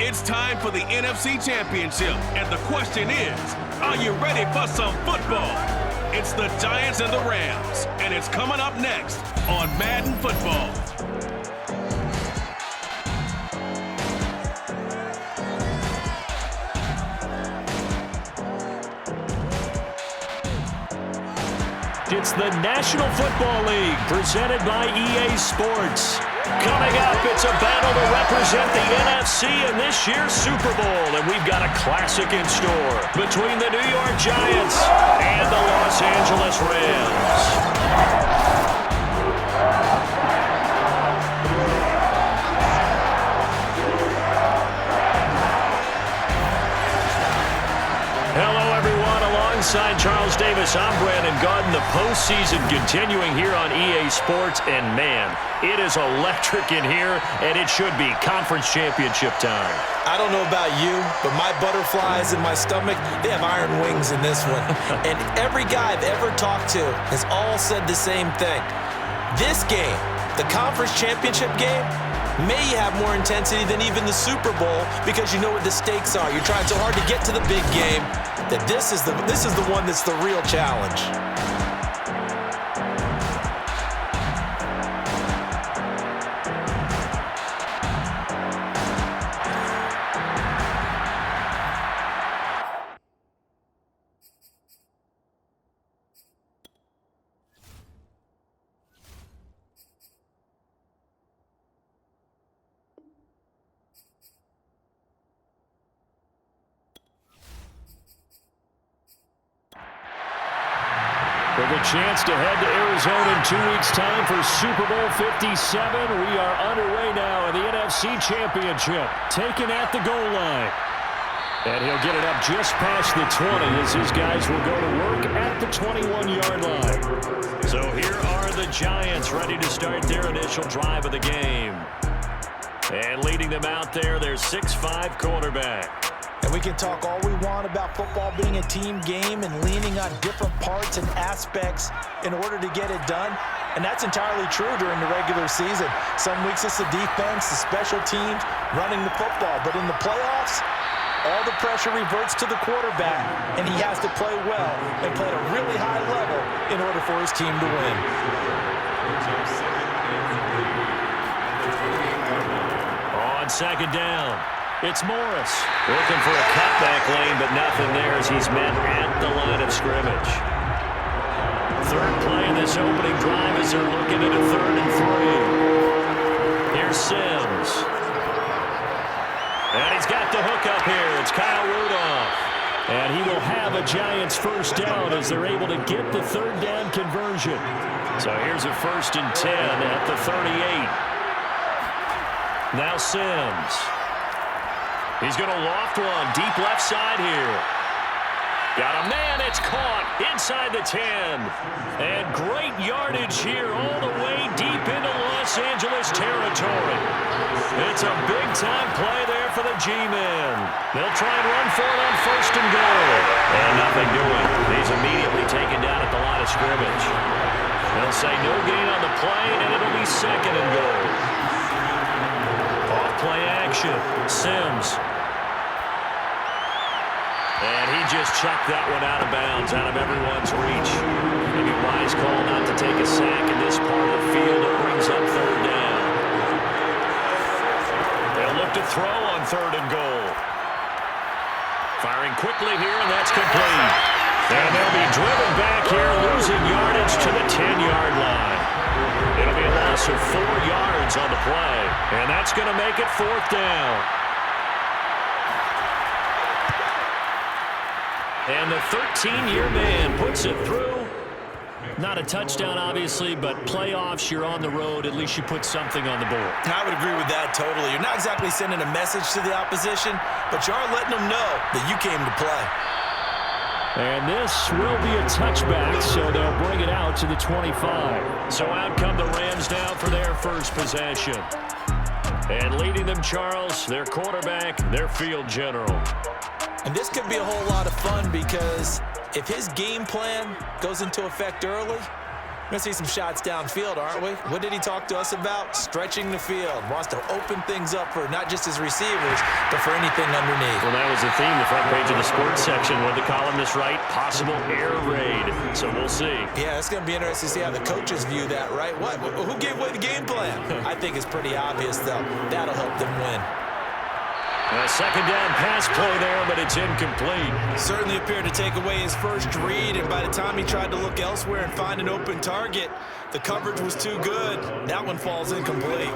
It's time for the NFC Championship, and the question is, are you ready for some football? It's the Giants and the Rams, and it's coming up next on Madden Football. It's the National Football League, presented by EA Sports. Coming up, it's a battle to represent the NFC in this year's Super Bowl, and we've got a classic in store between the New York Giants and the Los Angeles Rams. Alongside Charles Davis, I'm Brandon Gaudin. The postseason continuing here on EA Sports, and man, it is electric in here, and it should be conference championship time. I don't know about you, but my butterflies in my stomach, they have iron wings in this one. And every guy I've ever talked to has all said the same thing. This game, the conference championship game, may have more intensity than even the Super Bowl because you know what the stakes are. You're trying so hard to get to the big game that this is the one that's the real challenge. With a chance to head to Arizona in 2 weeks' time for Super Bowl 57, we are underway now in the NFC Championship, taken at the goal line. And he'll get it up just past the 20 as his guys will go to work at the 21-yard line. So here are the Giants ready to start their initial drive of the game. And leading them out there, their 6'5" quarterback. And we can talk all we want about football being a team game and leaning on different parts and aspects in order to get it done. And that's entirely true during the regular season. Some weeks it's the defense, the special teams, running the football. But in the playoffs, all the pressure reverts to the quarterback, and he has to play well and play at a really high level in order for his team to win. On second down, it's Morris. Looking for a cutback lane, but nothing there as he's met at the line of scrimmage. Third play in this opening drive as they're looking at a 3rd and 3. Here's Sims. And he's got the hook up here. It's Kyle Rudolph. And he will have a Giants first down as they're able to get the 3rd down conversion. So here's a 1st and 10 at the 38. Now Sims. He's going to loft one deep left side here. Got a man, it's caught inside the 10. And great yardage here all the way deep into Los Angeles territory. It's a big-time play there for the G-men. They'll try and run for it on 1st and goal. And nothing doing. He's immediately taken down at the line of scrimmage. They'll say no gain on the play, and it'll be 2nd and goal. Off-play action. Sims. And he just chucked that one out of bounds, out of everyone's reach. Maybe a wise call not to take a sack in this part of the field. It brings up 3rd down. They'll look to throw on 3rd and goal. Firing quickly here, and that's complete. And they'll be driven back here, losing yardage to the 10-yard line. It'll be a loss of 4 yards on the play, and that's going to make it 4th down. And the 13-year man puts it through. Not a touchdown, obviously, but playoffs, you're on the road. At least you put something on the board. I would agree with that totally. You're not exactly sending a message to the opposition, but you are letting them know that you came to play. And this will be a touchback, so they'll bring it out to the 25. So out come the Rams now for their first possession. And leading them, Charles, their quarterback, their field general. And this could be a whole lot of fun because if his game plan goes into effect early, We're going to see some shots downfield, aren't we? What did he talk to us about? Stretching the field. Wants to open things up for not just his receivers, but for anything underneath. Well, that was the theme, the front page of the sports section. What the columnist write? Possible air raid. So we'll see. Yeah, it's going to be interesting to see how the coaches view that, right? What? Who gave away the game plan? I think it's pretty obvious, though. That'll help them win. A second down pass play there, but it's incomplete. Certainly appeared to take away his first read, and by the time he tried to look elsewhere and find an open target, the coverage was too good. That one falls incomplete.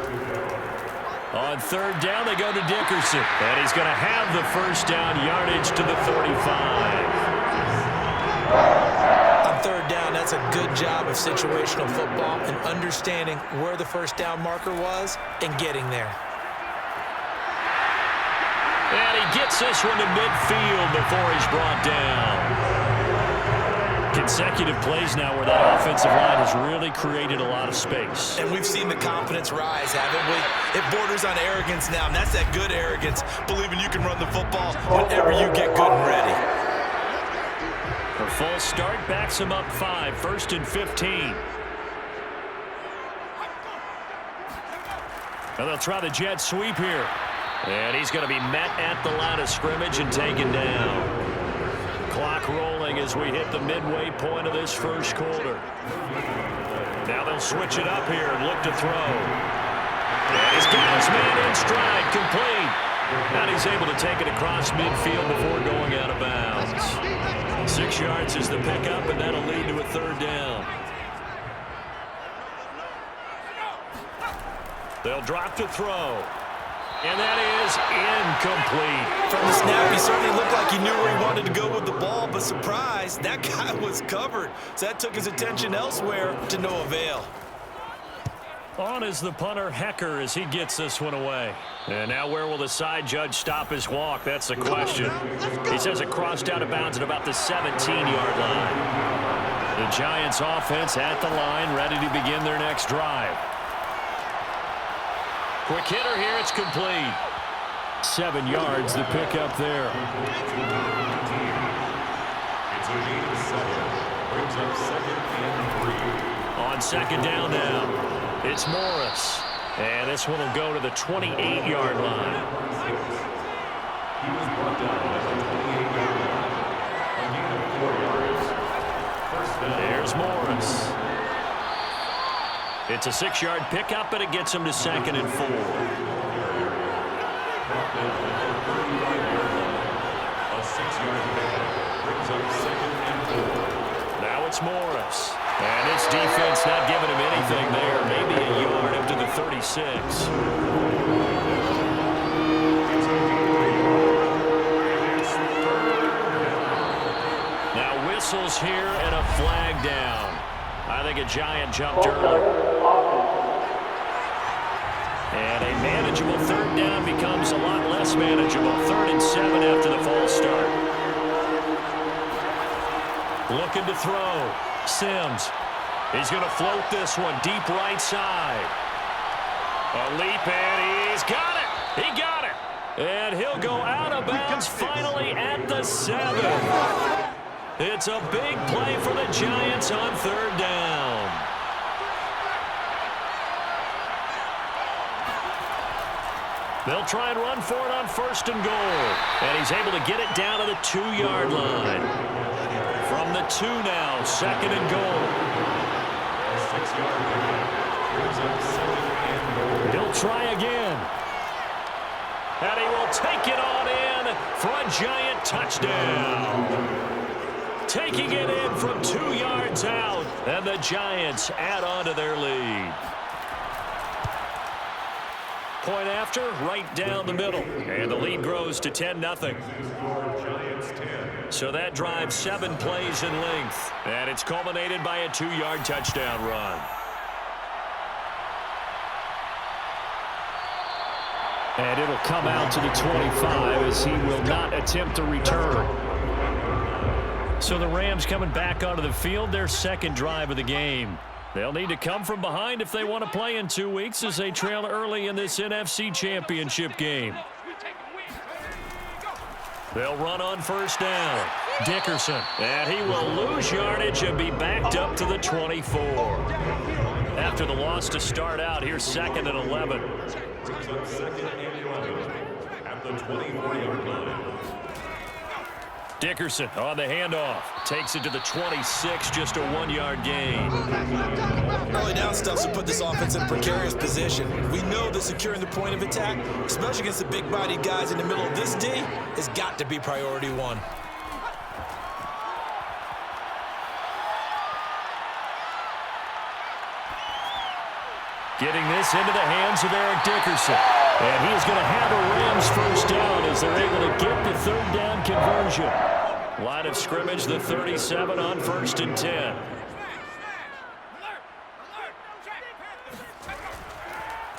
On third down, they go to Dickerson, and he's going to have the first down, yardage to the 35. On third down, that's a good job of situational football and understanding where the first down marker was and getting there. And he gets this one to midfield before he's brought down. Consecutive plays now where that offensive line has really created a lot of space. And we've seen the confidence rise, haven't we? It borders on arrogance now, and that's that good arrogance, believing you can run the football whenever you get good and ready. A full start backs him up 5, 1st and 15. And they'll try the jet sweep here. And he's going to be met at the line of scrimmage and taken down. Clock rolling as we hit the midway point of this first quarter. Now they'll switch it up here and look to throw. And he's got his man in stride, complete. And he's able to take it across midfield before going out of bounds. 6 yards is the pickup, and that'll lead to a third down. They'll drop to throw. And that is incomplete. From the snap, he certainly looked like he knew where he wanted to go with the ball, but surprise, that guy was covered. So that took his attention elsewhere to no avail. On is the punter, Hecker, as he gets this one away. And now where will the side judge stop his walk? That's the question. He says it crossed out of bounds at about the 17-yard line. The Giants offense at the line, ready to begin their next drive. Quick hitter here, it's complete. 7 yards, the pickup there. On second down now, it's Morris. And this one will go to the 28-yard line. There's Morris. It's a 6-yard pickup, but it gets him to 2nd and 4. Now it's Morris. And his defense not giving him anything there. Maybe a yard up to the 36. Now whistles here and a flag down. I think a Giant jumped early. And a manageable third down becomes a lot less manageable. 3rd and 7 after the false start. Looking to throw. Sims. He's going to float this one deep right side. A leap, and he's got it. He got it. And he'll go out of bounds finally at the 7. It's a big play for the Giants on 3rd down. They'll try and run for it on 1st and goal. And he's able to get it down to the 2-yard line. From the 2 now, 2nd and goal. He'll try again. And he will take it on in for a Giant touchdown. Taking it in from 2 yards out, and the Giants add on to their lead. Point after, right down the middle, and the lead grows to 10-0. So that drives 7 plays in length, and it's culminated by a 2-yard touchdown run. And it'll come out to the 25 as he will not attempt to return. So the Rams coming back onto the field, their 2nd drive of the game. They'll need to come from behind if they want to play in 2 weeks as they trail early in this NFC Championship game. They'll run on 1st down. Dickerson. And he will lose yardage and be backed up to the 24. After the loss to start out, here's 2nd and 11. At the 24-yard line. Dickerson on the handoff. Takes it to the 26, just a 1-yard gain. Early down stuff to put this offense in a precarious position. We know that securing the point of attack, especially against the big-bodied guys in the middle of this D, has got to be priority one. Getting this into the hands of Eric Dickerson. And he's going to have a Rams first down as they're able to get the 3rd down conversion. Line of scrimmage, the 37 on 1st and 10.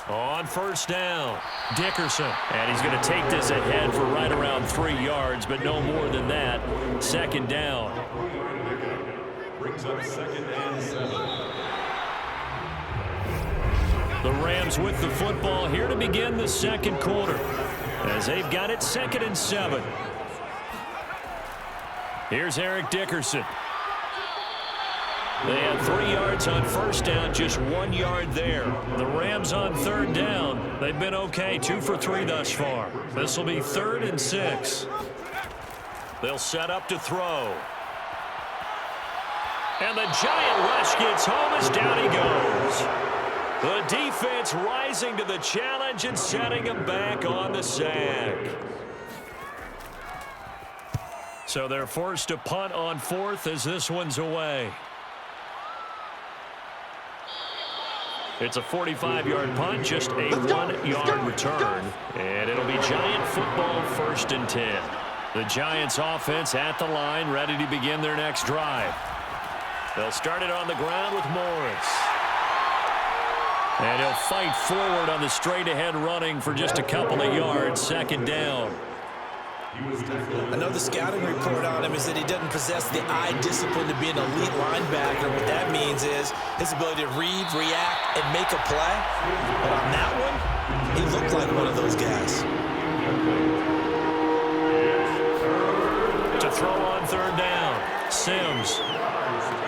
On 1st down, Dickerson. And he's going to take this ahead for right around 3 yards, but no more than that. 2nd down. Brings up 2nd and 7. The Rams with the football here to begin the 2nd quarter as they've got it 2nd and 7. Here's Eric Dickerson. They had 3 yards on 1st down, just 1 yard there. The Rams on 3rd down. They've been okay, 2 for 3 thus far. This will be 3rd and 6. They'll set up to throw. And the giant rush gets home as down he goes. The defense rising to the challenge and setting him back on the sack. So they're forced to punt on 4th as this one's away. It's a 45-yard punt, just a 1-yard return. And it'll be Giant football 1st and 10. The Giants offense at the line, ready to begin their next drive. They'll start it on the ground with Morris. And he'll fight forward on the straight-ahead running for just a couple of yards. 2nd down. I know the scouting report on him is that he doesn't possess the eye discipline to be an elite linebacker. What that means is his ability to read, react, and make a play. But on that one, he looked like one of those guys. To throw on 3rd down, Sims.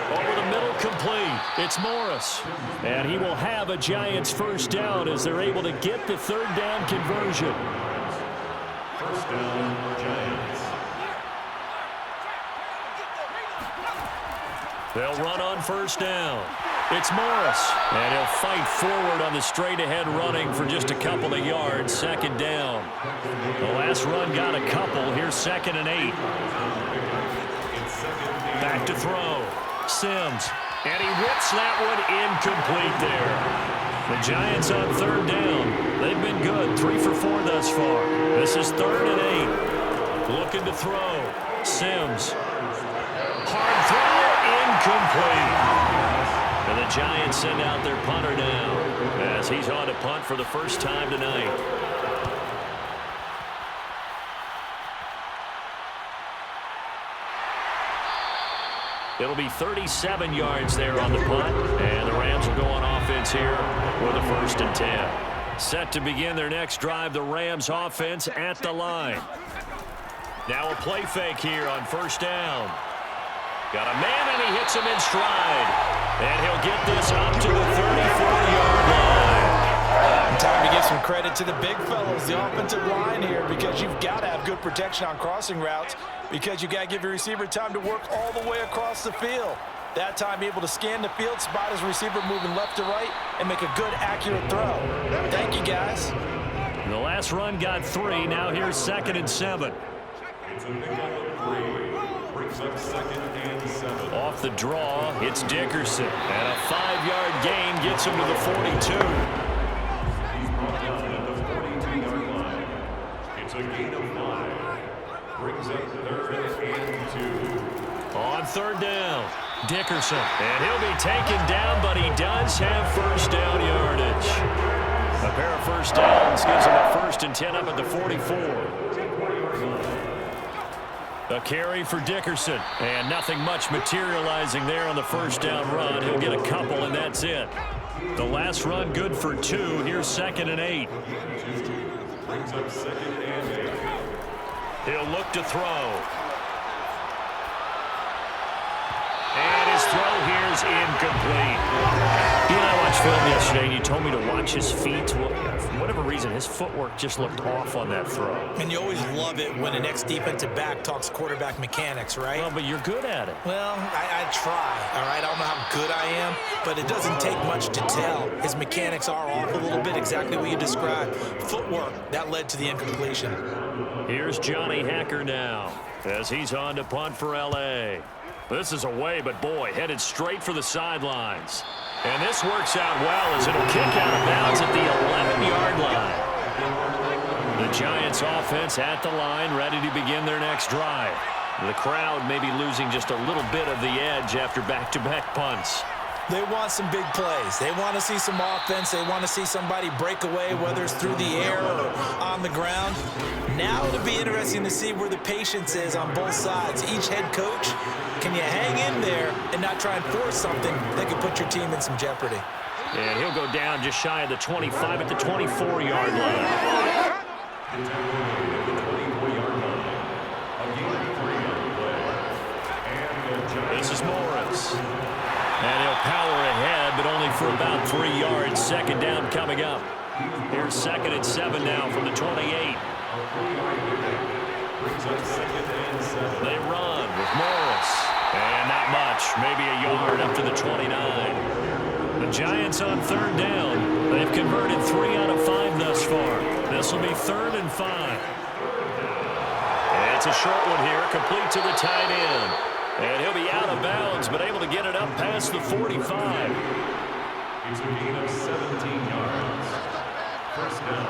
Over the middle, complete. It's Morris. And he will have a Giants first down as they're able to get the 3rd down conversion. First down, Giants. They'll run on 1st down. It's Morris. And he'll fight forward on the straight-ahead running for just a couple of yards. 2nd down. The last run got a couple. Here's 2nd and 8. Back to throw. Sims, and he whips that one incomplete there. The Giants on 3rd down. They've been good, 3 for 4 thus far. This is 3rd and 8. Looking to throw. Sims. Hard throw, incomplete. And the Giants send out their punter now as he's on to punt for the first time tonight. It'll be 37 yards there on the punt, and the Rams will go on offense here with a 1st and 10. Set to begin their next drive, the Rams offense at the line. Now a play fake here on 1st down. Got a man, and he hits him in stride. And he'll get this up to the 34-yard line. Time to give some credit to the big fellows, the offensive line here, because you've got to have good protection on crossing routes, because you've got to give your receiver time to work all the way across the field. That time able to scan the field, spot his receiver moving left to right, and make a good, accurate throw. Thank you, guys. The last run got 3. Now here's 2nd and 7. It's a pickup of 3. Brings up 2nd and 7. Off the draw, it's Dickerson. And a 5-yard gain gets him to the 42. He's brought down at the 42-yard line. It's a gain of 5. Brings up 3rd and 2. On 3rd down, Dickerson. And he'll be taken down, but he does have first down yardage. A pair of first downs gives him a 1st and 10 up at the 44. A carry for Dickerson. And nothing much materializing there on the first down run. He'll get a couple, and that's it. The last run good for 2. Here's 2nd and 8. Brings up 2nd and 8. He'll look to throw. is incomplete. You and I watched film yesterday, and you told me to watch his feet. Well, for whatever reason, his footwork just looked off on that throw. And you always love it when an ex-defensive back talks quarterback mechanics, right? Well, but you're good at it. Well, I try, all right? I don't know how good I am, but it doesn't take much to tell. His mechanics are off a little bit, exactly what you described. Footwork, that led to the incompletion. Here's Johnny Hacker now as he's on to punt for L.A. This is away, but boy, headed straight for the sidelines. And this works out well as it'll kick out of bounds at the 11-yard line. The Giants offense at the line, ready to begin their next drive. The crowd may be losing just a little bit of the edge after back-to-back punts. They want some big plays. They want to see some offense. They want to see somebody break away, whether it's through the air or on the ground. Now it'll be interesting to see where the patience is on both sides. Each head coach, can you hang in there and not try and force something that could put your team in some jeopardy? And he'll go down just shy of the 25 at the 24-yard line. This is Morris. And he'll power ahead, but only for about 3 yards. Second down coming up. Here's 2nd and 7 now from the 28. They run with Morris. And not much, maybe a yard up to the 29. The Giants on 3rd down. They've converted 3 out of 5 thus far. This will be 3rd and 5. And it's a short one here, complete to the tight end. And he'll be out of bounds, but able to get it up past the 45. He's a gain of 17 yards. First down.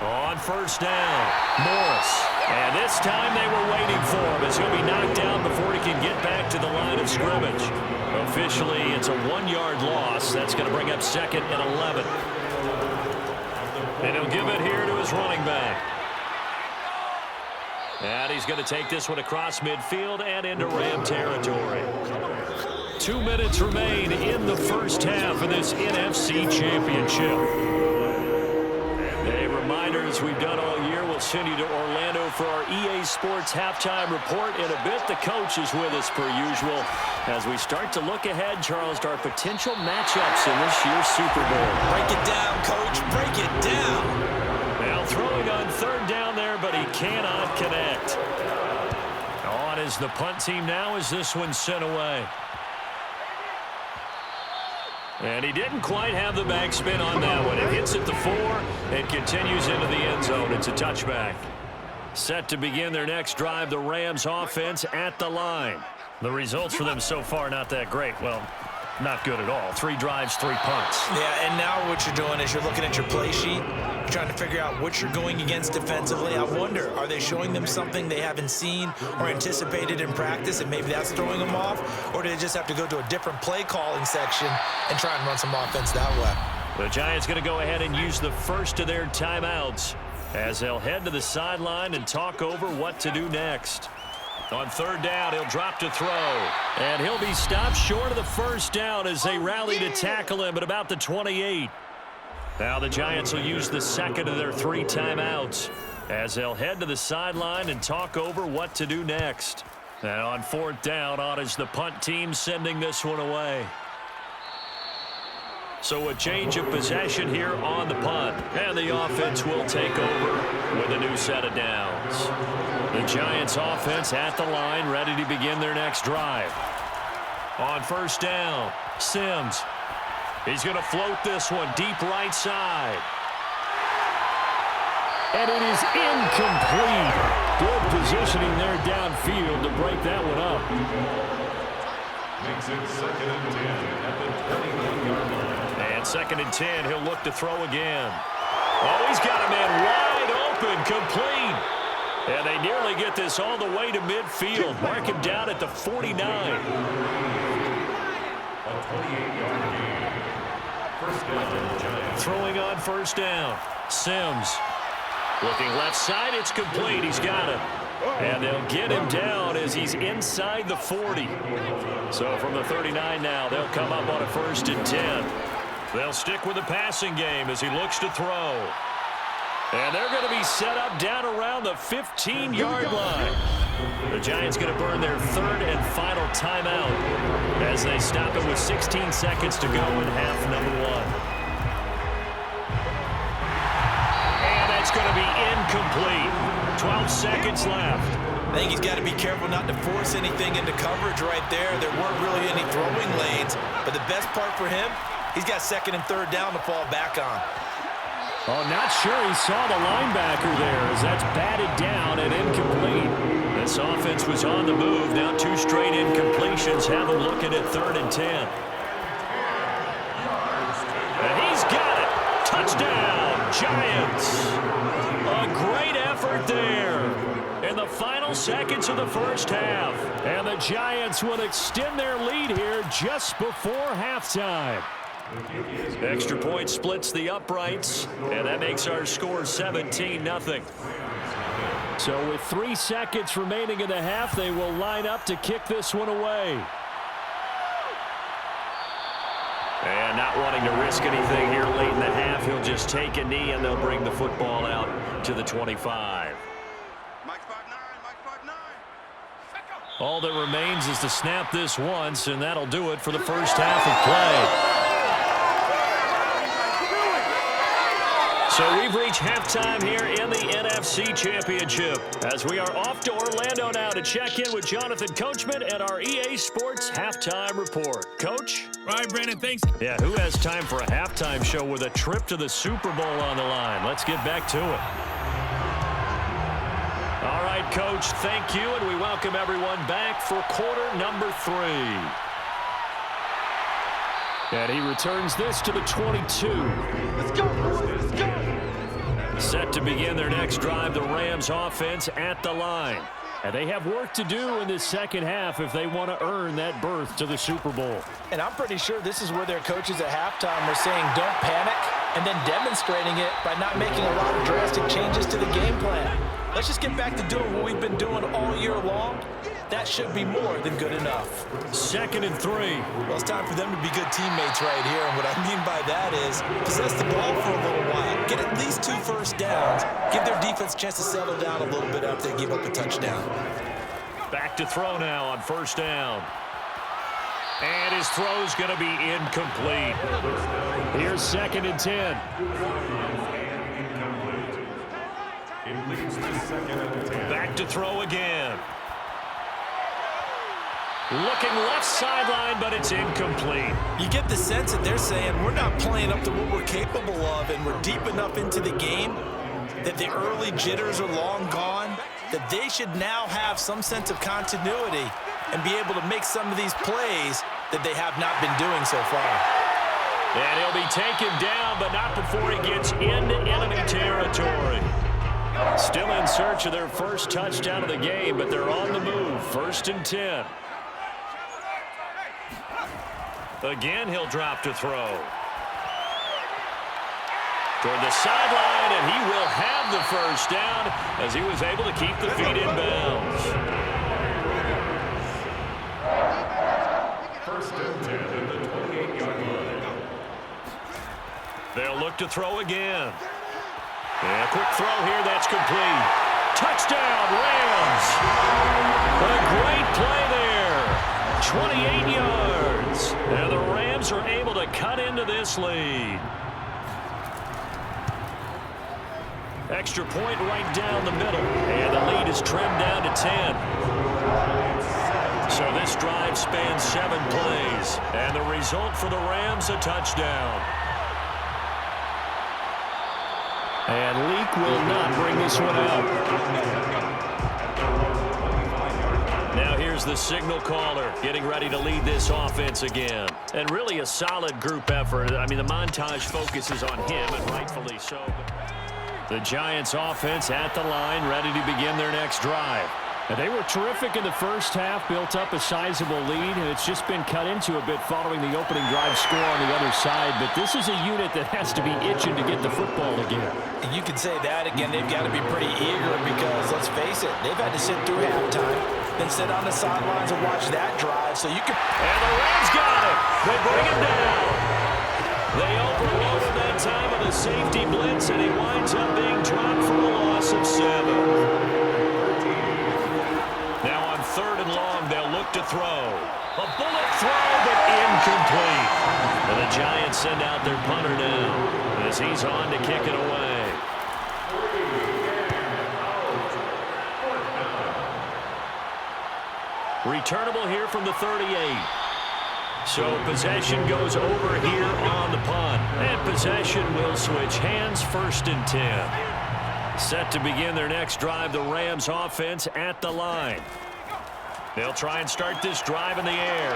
On 1st down, Morris. And this time they were waiting for him as he'll be knocked down before he can get back to the line of scrimmage. Officially, it's a 1-yard loss. That's going to bring up 2nd and 11. And he'll give it here to his running back. And he's going to take this one across midfield and into Ram territory. 2 minutes remain in the first half of this NFC Championship. A reminder, as we've done all year, we'll send you to Orlando for our EA Sports halftime report. In a bit, the coach is with us per usual as we start to look ahead, Charles, to our potential matchups in this year's Super Bowl. Break it down, Coach. Break it down. Now throwing on 3rd down there, but he cannot connect. On is the punt team now as this one's sent away. And he didn't quite have the backspin on that one. It hits at the 4 and continues into the end zone. It's a touchback. Set to begin their next drive, the Rams offense at the line. The results for them so far not that great. Well, not good at all. 3 drives, 3 punts. Yeah, and now what you're doing is you're looking at your play sheet. You're trying to figure out what you're going against defensively. I wonder, are they showing them something they haven't seen or anticipated in practice, and maybe that's throwing them off? Or do they just have to go to a different play calling section and try and run some offense that way? The Giants going to go ahead and use the first of their timeouts as they'll head to the sideline and talk over what to do next. On 3rd down, he'll drop to throw. And he'll be stopped short of the first down as they rally to tackle him at about the 28. Now the Giants will use the second of their 3 timeouts as they'll head to the sideline and talk over what to do next. And on 4th down, on is the punt team sending this one away. So a change of possession here on the punt. And the offense will take over with a new set of downs. The Giants offense at the line, ready to begin their next drive. On 1st down, Sims. He's going to float this one deep right side. And it is incomplete. Good positioning there downfield to break that one up. Makes it 2nd and 10 at the 21-yard line. And 2nd and 10, he'll look to throw again. Oh, he's got a man wide open, complete. And they nearly get this all the way to midfield. Mark him down at the 49. A 28-yard gain. First down. Throwing on 1st down. Sims. Looking left side, it's complete. He's got it. And they'll get him down as he's inside the 40. So from the 39 now, they'll come up on a 1st and 10. They'll stick with the passing game as he looks to throw. And they're going to be set up down around the 15-yard line. The Giants going to burn their third and final timeout as they stop it with 16 seconds to go in half number one. And that's going to be incomplete. 12 seconds left. I think he's got to be careful not to force anything into coverage right there. There weren't really any throwing lanes. But the best part for him, he's got second and third down to fall back on. Oh, not sure he saw the linebacker there as that's batted down and incomplete. This offense was on the move. Now two straight incompletions have them looking at 3rd and 10. And he's got it. Touchdown, Giants. A great effort there in the final seconds of the first half. And the Giants will extend their lead here just before halftime. Extra point splits the uprights, and that makes our score 17-0. So with 3 seconds remaining in the half, they will line up to kick this one away. And not wanting to risk anything here late in the half, he'll just take a knee, and they'll bring the football out to the 25. All that remains is to snap this once, and that'll do it for the first half of play. So we've reached halftime here in the NFC Championship as we are off to Orlando now to check in with Jonathan Coachman at our EA Sports Halftime Report. Coach? Right, Brandon, thanks. Yeah, who has time for a halftime show with a trip to the Super Bowl on the line? Let's get back to it. All right, Coach, thank you, and we welcome everyone back for quarter number 3. And he returns this to the 22. Let's go, boys. Let's go. Set to begin their next drive, the Rams offense at the line. And they have work to do in this second half if they want to earn that berth to the Super Bowl. And I'm pretty sure this is where their coaches at halftime are saying don't panic, and then demonstrating it by not making a lot of drastic changes to the game plan. Let's just get back to doing what we've been doing all year long. That should be more than good enough. 2nd and 3. Well, it's time for them to be good teammates right here. And what I mean by that is possess the ball for a little while. Get at least 2 first downs. Give their defense a chance to settle down a little bit after they give up a touchdown. Back to throw now on 1st down. And his throw's going to be incomplete. Here's 2nd and 10. Back to throw again. Looking left sideline, but it's incomplete. You get the sense that they're saying we're not playing up to what we're capable of, and we're deep enough into the game that the early jitters are long gone, that they should now have some sense of continuity and be able to make some of these plays that they have not been doing so far. And he'll be taken down, but not before he gets into enemy territory. Still in search of their first touchdown of the game, but they're on the move. 1st and 10. Again, he'll drop to throw. Toward the sideline, and he will have the first down as he was able to keep the feet in bounds. 1st and 10 at the 28-yard line. They'll look to throw again. And a quick throw here, that's complete. Touchdown, Rams! A great play there. 28 yards. And the Rams are able to cut into this lead. Extra point right down the middle. And the lead is trimmed down to 10. So this drive spans 7 plays. And the result for the Rams, a touchdown. And Leak will not bring this one out. Now here's the signal caller getting ready to lead this offense again. And really a solid group effort. I mean, the montage focuses on him, and rightfully so. The Giants offense at the line, ready to begin their next drive. And they were terrific in the first half, built up a sizable lead, and it's just been cut into a bit following the opening drive score on the other side. But this is a unit that has to be itching to get the football again. And you can say that again. They've got to be pretty eager because, let's face it, they've had to sit through halftime, then sit on the sidelines and watch that drive. So you can. And the Rams got it. They bring it down. They overloaded that time of the the safety blitz, and he winds up being dropped for a loss of 7. Now on 3rd and long, they'll look to throw. A bullet throw, but incomplete. And the Giants send out their punter now as he's on to kick it away. Returnable here from the 38. So possession goes over here on the punt. And possession will switch hands, 1st and 10. Set to begin their next drive, the Rams offense at the line. They'll try and start this drive in the air.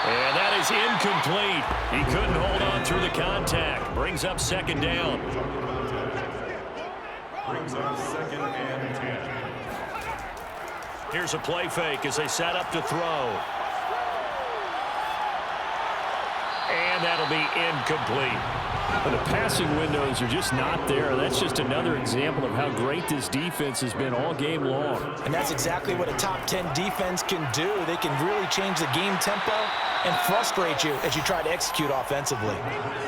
And that is incomplete. He couldn't hold on through the contact. Brings up 2nd down. Brings up 2nd and 10. Here's a play fake as they set up to throw. And that'll be incomplete. But the passing windows are just not there. That's just another example of how great this defense has been all game long. And that's exactly what a top 10 defense can do. They can really change the game tempo and frustrate you as you try to execute offensively.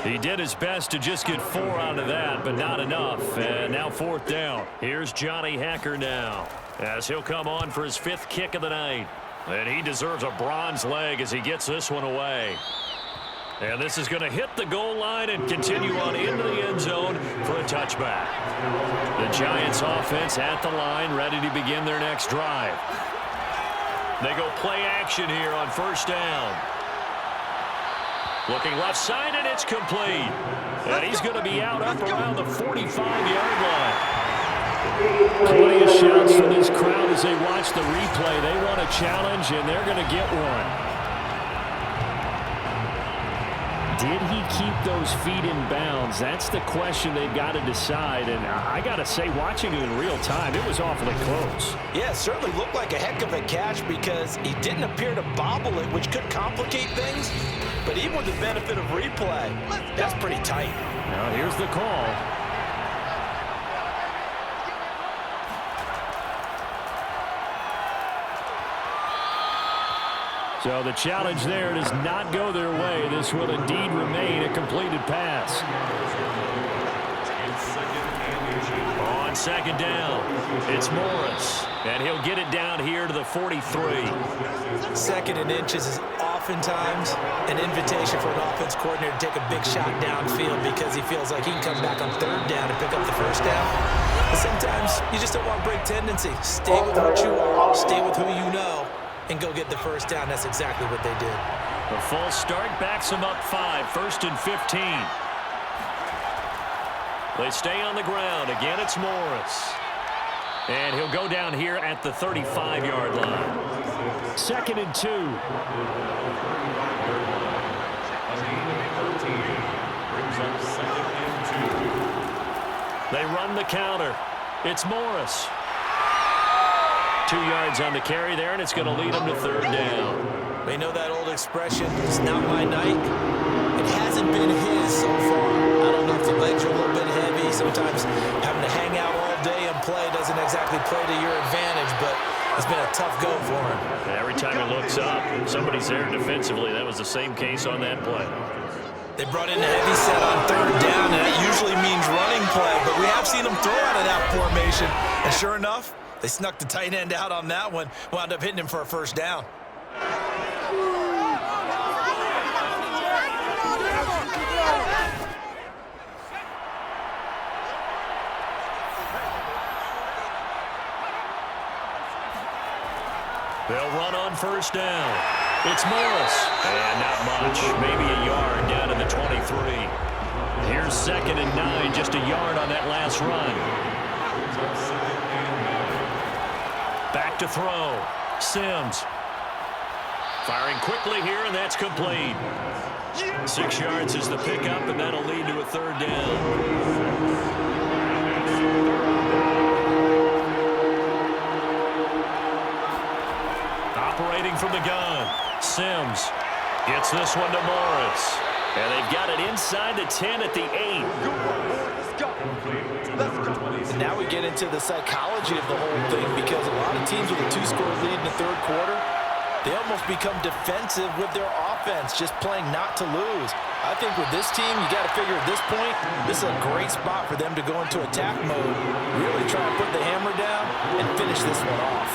He did his best to just get 4 out of that, but not enough. And now 4th down. Here's Johnny Hacker now, as he'll come on for his 5th kick of the night. And he deserves a bronze leg as he gets this one away. And this is going to hit the goal line and continue on into the end zone for a touchback. The Giants offense at the line, ready to begin their next drive. They go play action here on 1st down. Looking left side, and it's complete. And he's going to be out up around the 45-yard line. Plenty of shouts from this crowd as they watch the replay. They want a challenge, and they're going to get one. Did he keep those feet in bounds? That's the question they've got to decide. And I got to say, watching it in real time, it was awfully close. Yeah, it certainly looked like a heck of a catch because he didn't appear to bobble it, which could complicate things. But even with the benefit of replay, that's pretty tight. Now here's the call. So the challenge there does not go their way. This will indeed remain a completed pass. On 2nd down, it's Morris. And he'll get it down here to the 43. 2nd and inches is oftentimes an invitation for an offense coordinator to take a big shot downfield because he feels like he can come back on 3rd down and pick up the 1st down. But sometimes you just don't want to break tendency. Stay with what you are, stay with who you know, and go get the 1st down. That's exactly what they did. The false start backs him up 5, 1st and 15. They stay on the ground. Again, it's Morris. And he'll go down here at the 35-yard line. 2nd and 2. They run the counter. It's Morris. 2 yards on the carry there, and it's going to lead him to 3rd down. They know that old expression, it's not my night. It hasn't been his so far. I don't know if the legs are a little bit heavy. Sometimes having to hang out all day and play doesn't exactly play to your advantage, but it's been a tough go for him. Every time he looks up, somebody's there defensively. That was the same case on that play. They brought in a heavy set on 3rd down, and that usually means running play, but we have seen them throw out of that formation. And sure enough, they snuck the tight end out on that one, wound up hitting him for a 1st down. They'll run on 1st down. It's Morris. And not much, maybe a yard down to the 23. Here's 2nd and 9, just a yard on that last run. Back to throw. Sims. Firing quickly here, and that's complete. 6 yards is the pickup, and that'll lead to a 3rd down. Operating from the gun. Sims gets this one to Morris. And they've got it inside the 10 at the 8. And now we get into the psychology of the whole thing because a lot of teams with a 2-score lead in the 3rd quarter, they almost become defensive with their offense, just playing not to lose. I think with this team, you got to figure at this point, this is a great spot for them to go into attack mode, really try to put the hammer down and finish this one off.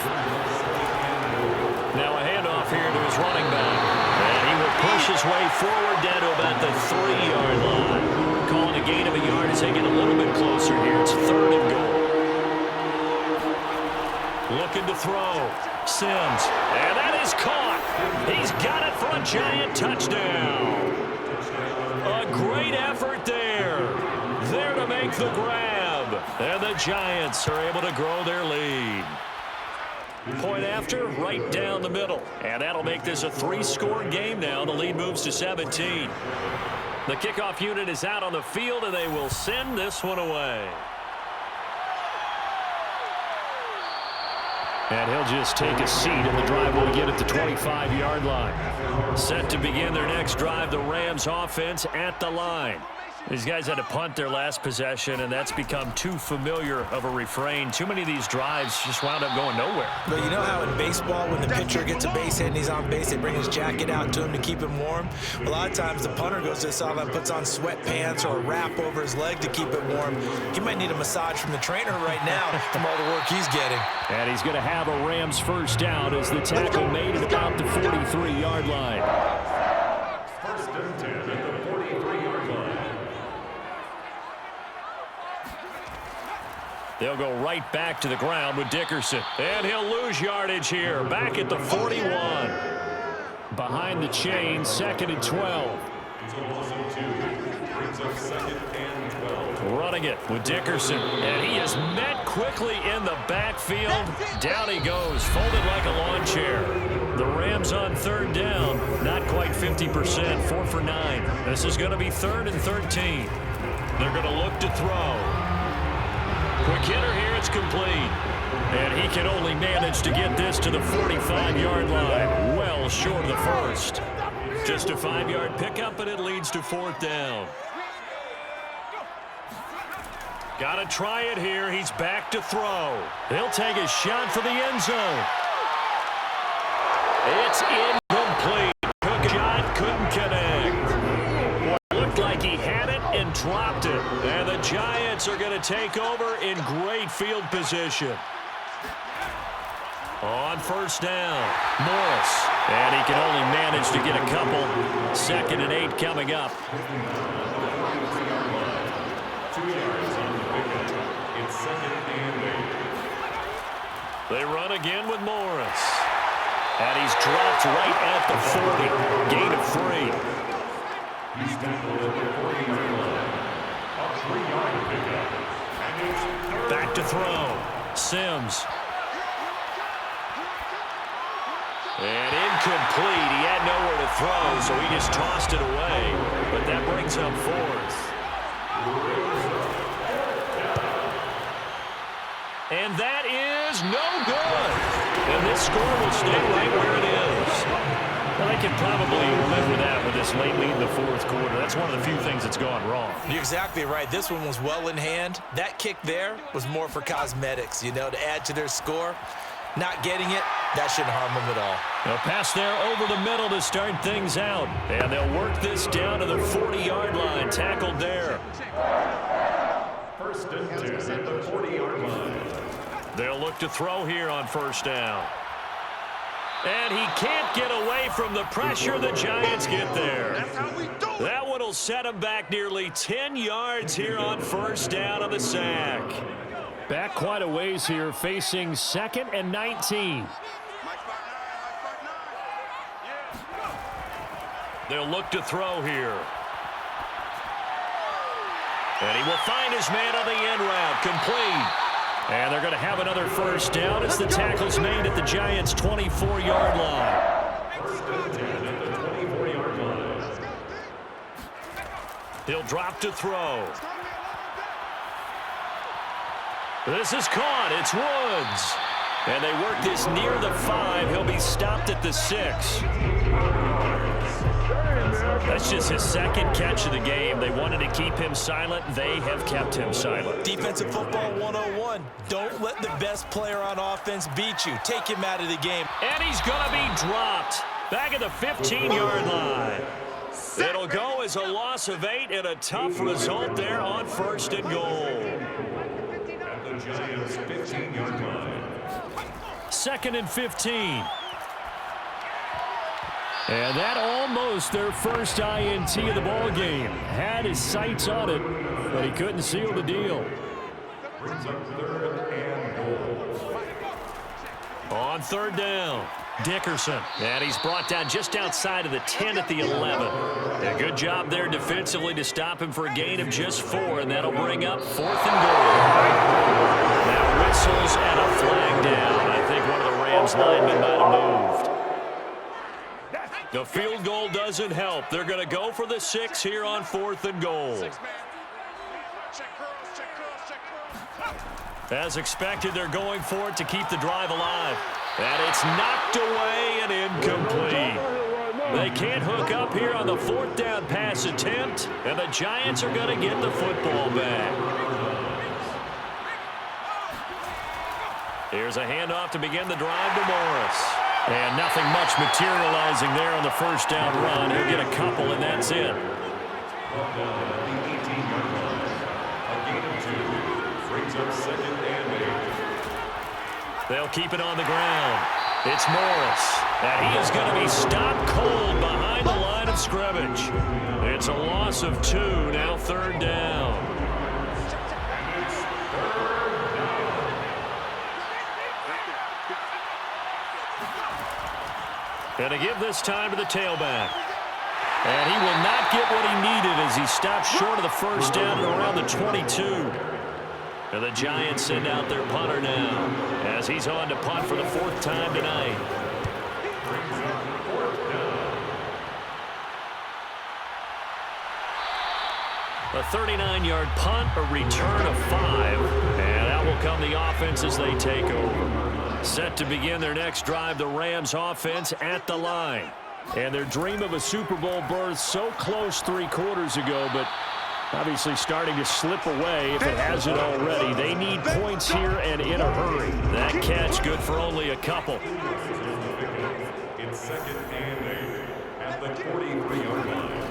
Now a handoff here to his running back. And he will push his way forward down to about the 3-yard line. Calling a gain of a yard as they get a little bit closer here. It's 3rd and goal. Looking to throw. Sims. And that is caught. He's got it for a Giant touchdown. A great effort there. There to make the grab. And the Giants are able to grow their lead. Point after, right down the middle. And that'll make this a 3-score game now. The lead moves to 17. The kickoff unit is out on the field, and they will send this one away. And he'll just take a seat, and the drive will begin at the 25-yard line. Set to begin their next drive, the Rams offense at the line. These guys had to punt their last possession, and that's become too familiar of a refrain. Too many of these drives just wound up going nowhere. But you know how in baseball, when the pitcher gets a base hit and he's on base, they bring his jacket out to him to keep him warm? A lot of times the punter goes to the sideline, puts on sweatpants or a wrap over his leg to keep it warm. He might need a massage from the trainer right now from all the work he's getting. And he's going to have a Rams first down as the tackle made at about the 43-yard line. First and 10 at the 43-yard line. They'll go right back to the ground with Dickerson. And he'll lose yardage here. Back at the 41. Behind the chain, 2nd and 12. Brings up 2nd and 12. Running it with Dickerson. And he is met quickly in the backfield. Down he goes, folded like a lawn chair. The Rams on 3rd down. Not quite 50%, 4 for 9. This is going to be 3rd and 13. They're going to look to throw. Quick hitter here, it's complete. And he can only manage to get this to the 45-yard line. Well short of the first. Just a 5-yard pickup, but it leads to 4th down. Got to try it here. He's back to throw. He'll take a shot for the end zone. It's incomplete. Took a shot, couldn't connect. Looked like he had it and dropped it. And the Giants are going to take over in great field position. On 1st down, Morris. And he can only manage to get a couple. 2nd and 8 coming up. 2 yards on the pickup. It's 2nd and 8. They run again with Morris. And he's dropped right at the 40. Gain of 3. He's tackled at the 40-yard line. A 3-yard pickup. And it's 3rd. Back to throw. Sims. And incomplete. He had nowhere to throw, so he just tossed it away. But that brings up 4th. And that is no good. And this score will stay right where it is. Well, they can probably live with that with this late lead in the 4th quarter. That's one of the few things that's gone wrong. You're exactly right. This one was well in hand. That kick there was more for cosmetics, you know, to add to their score. Not getting it, that shouldn't harm them at all. A pass there over the middle to start things out. And they'll work this down to the 40-yard line. Tackled there. 1st and 10 at the 40-yard line. They'll look to throw here on 1st down. And he can't get away from the pressure. The Giants get there. That's how we do it. That one will set him back nearly 10 yards here on 1st down on the sack. Back quite a ways here, facing 2nd and 19. They'll look to throw here. And he will find his man on the end route. Complete. And they're going to have another 1st down as the tackle's made at the Giants' 24-yard line. 1st and 10 at the 24-yard line. He'll drop to throw. This is caught. It's Woods. And they work this near the 5. He'll be stopped at the 6. That's just his 2nd catch of the game. They wanted to keep him silent. They have kept him silent. Defensive football 101. Don't let the best player on offense beat you. Take him out of the game. And he's going to be dropped. Back at the 15-yard line. It'll go as a loss of 8 and a tough result there on 1st and goal. At the Giants' 15-yard line. 2nd and 15. And that almost their first INT of the ball game. Had his sights on it, but he couldn't seal the deal. Brings up 3rd and goal. On 3rd down, Dickerson. And he's brought down just outside of the 10 at the 11. A good job there defensively to stop him for a gain of just 4, and that'll bring up 4th and goal. Now whistles and a flag down. I think one of the Rams linemen might have moved. The field goal doesn't help. They're going to go for the 6 here on 4th and goal. As expected, they're going for it to keep the drive alive. And it's knocked away and incomplete. They can't hook up here on the 4th down pass attempt, and the Giants are going to get the football back. Here's a handoff to begin the drive to Morris. And nothing much materializing there on the 1st down run. He'll get a couple, and that's it. They'll keep it on the ground. It's Morris, and he is going to be stopped cold behind the line of scrimmage. It's a loss of 2, now 3rd down. And to give this time to the tailback. And he will not get what he needed as he stops short of the 1st down at around the 22. And the Giants send out their punter now as he's on to punt for the 4th time tonight. A 39-yard punt, a return of 5, and out will come the offense as they take over. Set to begin their next drive, the Rams offense at the line. And their dream of a Super Bowl berth so close 3 quarters ago, but obviously starting to slip away if it hasn't already. They need points here and in a hurry. That catch good for only a couple. It's 2nd and 8 at the 43-yard line.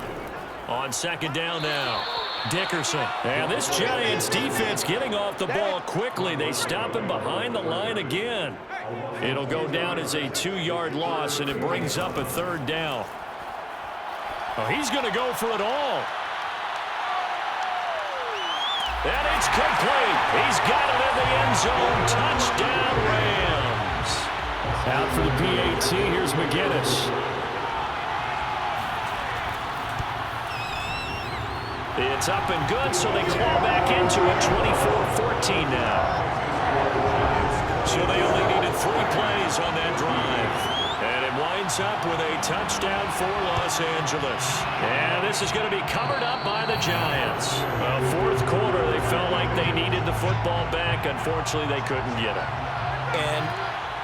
On 2nd down now, Dickerson. And this Giants defense getting off the ball quickly. They stop him behind the line again. It'll go down as a 2-yard loss, and it brings up a 3rd down. Oh, he's going to go for it all. And it's complete. He's got it in the end zone. Touchdown, Rams. Out for the PAT, here's McGinnis. It's up and good, so they claw back into it, 24-14 now. So they only needed 3 plays on that drive. And it winds up with a touchdown for Los Angeles. And this is going to be covered up by the Giants. 4th quarter, they felt like they needed the football back. Unfortunately, they couldn't get it. And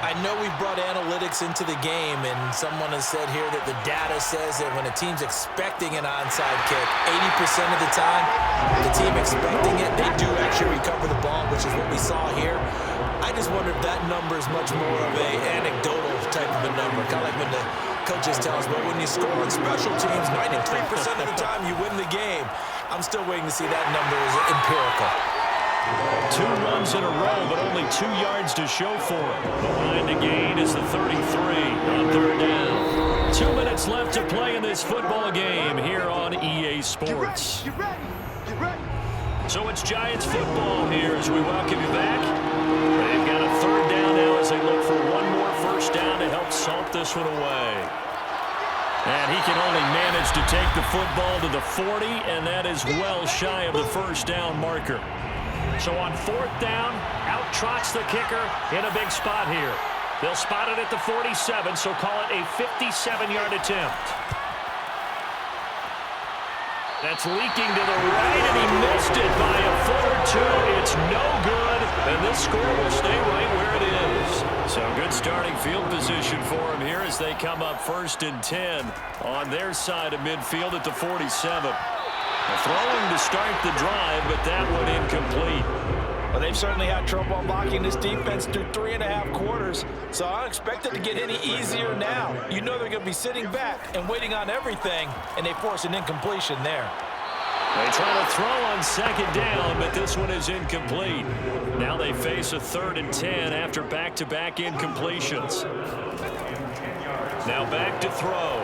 I know we've brought analytics into the game, and someone has said here that the data says that when a team's expecting an onside kick, 80% of the time, the team expecting it, they do actually recover the ball, which is what we saw here. I just wonder if that number is much more of a anecdotal type of a number, kind of like when the coaches tell us, well, when you score on special teams, 93% of the time you win the game. I'm still waiting to see that number is empirical. 2 runs in a row, but only 2 yards to show for it. The line to gain is the 33 on 3rd down. 2 minutes left to play in this football game here on EA Sports. So it's Giants football here as we welcome you back. They've got a 3rd down now as they look for one more 1st down to help salt this one away. And he can only manage to take the football to the 40, and that is well shy of the 1st down marker. So on 4th down, out trots the kicker in a big spot here. They'll spot it at the 47, so call it a 57-yard attempt. That's leaking to the right, and he missed it by a foot or 2. It's no good, and this score will stay right where it is. So good starting field position for him here as they come up 1st and 10 on their side of midfield at the 47. Throwing to start the drive, but that one incomplete. Well, they've certainly had trouble unlocking this defense through 3.5 quarters, so I don't expect it to get any easier now. You know they're going to be sitting back and waiting on everything, and they force an incompletion there. They try to throw on second down, but this one is incomplete. Now they face a 3rd and 10 after back-to-back incompletions. Now back to throw.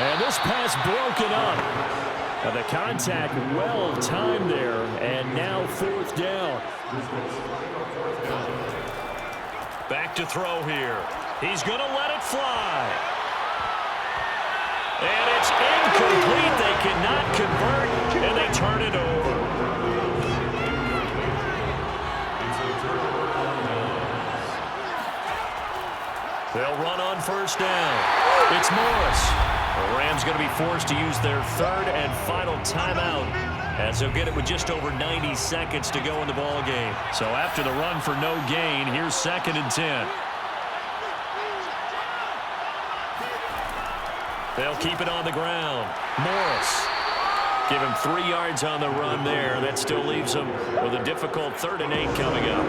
And this pass broken up. Now the contact well timed there, and now 4th down. Back to throw here. He's going to let it fly. And it's incomplete. They cannot convert, and they turn it over. They'll run on 1st down. It's Morris. The Rams going to be forced to use their 3rd and final timeout, as they'll get it with just over 90 seconds to go in the ball game. So after the run for no gain, here's 2nd and 10. They'll keep it on the ground. Morris. Give him 3 yards on the run there. That still leaves him with a difficult 3rd and 8 coming up.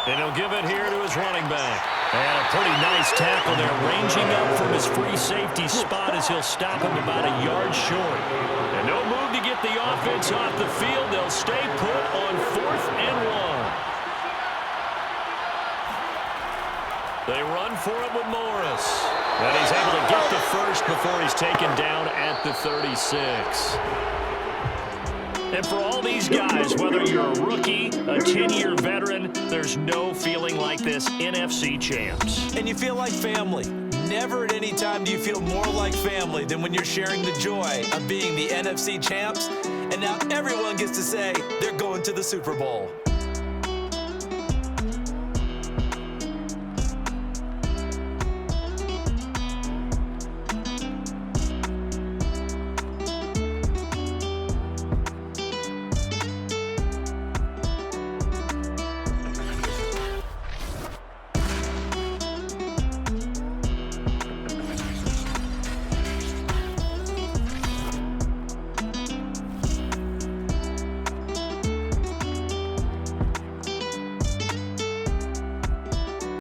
And he'll give it here to his running back. And a pretty nice tackle there, ranging up from his free safety spot as he'll stop him about a yard short. And no move to get the offense off the field. They'll stay put on 4th and 1. They run for it with Morris. And he's able to get the first before he's taken down at the 36. And for all these guys, whether you're a rookie, a 10-year veteran, there's no feeling like this NFC champs. And you feel like family. Never at any time do you feel more like family than when you're sharing the joy of being the NFC champs. And now everyone gets to say they're going to the Super Bowl.